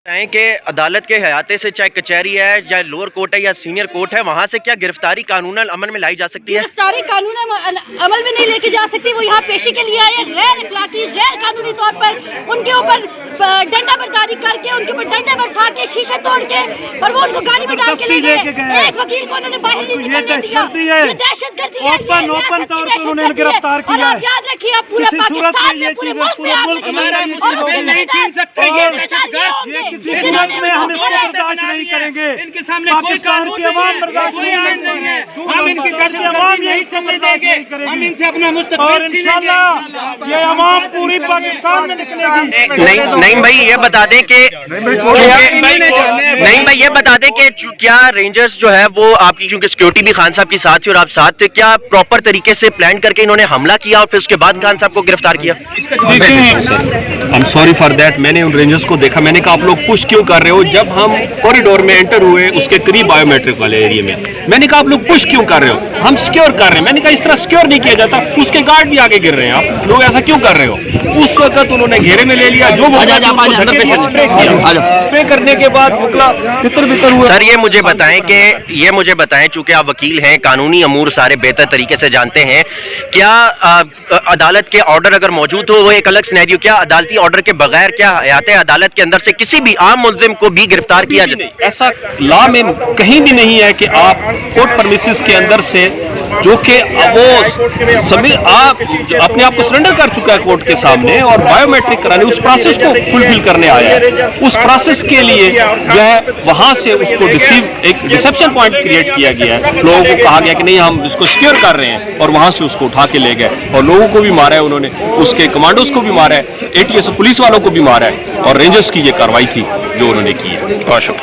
बताएं कि अदालत के हयाते से चाहे कचहरी है चाहे लोअर कोर्ट है या सीनियर कोर्ट है, वहाँ से क्या गिरफ्तारी कानूनन अमल में लाई जा सकती है? गिरफ्तारी कानून अमल में नहीं लेके जा सकती। वो यहाँ पेशी के लिए आए गैर अखलाकी गैर कानूनी तौर पर उनके ऊपर डंडा बरदारी करके उनके ऊपर डंडे बरसा के शीशे तोड़ के और वो उनको गाड़ी में डाल के ले गए। एक वकील को उन्होंने बाहर नहीं निकलने दिया। ये दहशतगर्दी है, ओपन तौर पर उन्होंने गिरफ्तार किया है। आप याद रखिए, आप पूरे पाकिस्तान में पूरे मुल्क में नहीं छीन सकते। किसी सूरत में हम इसको बर्दाश्त नहीं करेंगे। इनके सामने पाकिस्तान की आवाम बर्दाश्त नहीं है। हम इनकी दहशतगर्दी नहीं चलने देंगे। हम इनसे अपना और मुस्तकबिल इंशाल्लाह ये आवाम पूरी पाकिस्तान में निकलेगी। नहीं भाई ये बता दें कि नहीं भाई ये बता दें कि क्या रेंजर्स जो है वो आपकी, क्योंकि सिक्योरिटी भी खान साहब की साथ थी और आप साथ थे, क्या प्रॉपर तरीके से प्लान करके इन्होंने हमला किया और फिर उसके बाद खान साहब को गिरफ्तार किया? I am sorry for that. मैंने उन रेंजर्स को देखा, मैंने कहा आप लोग पुश क्यों कर रहे हो? जब हम कॉरिडोर में एंटर हुए उसके करीब बायोमेट्रिक वाले एरिया में, मैंने कहा आप लोग पुश क्यों कर रहे हो? हम सिक्योर कर रहे हैं। मैंने कहा इस तरह सिक्योर नहीं किया जाता। उसके गार्ड भी आगे गिर रहे हैं, आप लोग ऐसा क्यों कर रहे हो? उस वक्त उन्होंने घेरे में ले लिया, जो स्प्रे करने के बाद मुकला तितर बितर हुआ। सर ये मुझे बताएं चूंकि आप वकील हैं, कानूनी अमूर सारे बेहतर तरीके से जानते हैं, क्या अदालत के ऑर्डर अगर मौजूद हो वो एक अलग सिनेरियो, क्या अदालती ऑर्डर के बगैर क्या हयाते अदालत के अंदर से किसी भी आम मुल्जिम को भी गिरफ्तार किया जाए? ऐसा लॉ में कहीं भी नहीं है कि आप कोर्ट परमिसेस के अंदर से, जो कि वो आप अपने आप को सरेंडर कर चुका है कोर्ट के सामने और बायोमेट्रिक कराने उस प्रोसेस को फुलफिल करने आया है, उस प्रोसेस के लिए जो है वहां से उसको एक रिसेप्शन पॉइंट क्रिएट किया गया है। लोगों को कहा गया कि नहीं हम इसको सिक्योर कर रहे हैं और वहां से उसको उठा के ले गए और लोगों को भी मारा है उन्होंने, उसके कमांडोज को भी मारा है, ATS पुलिस वालों को भी मारा है और रेंजर्स की ये कार्रवाई थी जो उन्होंने की है। बहुत शुक्रिया।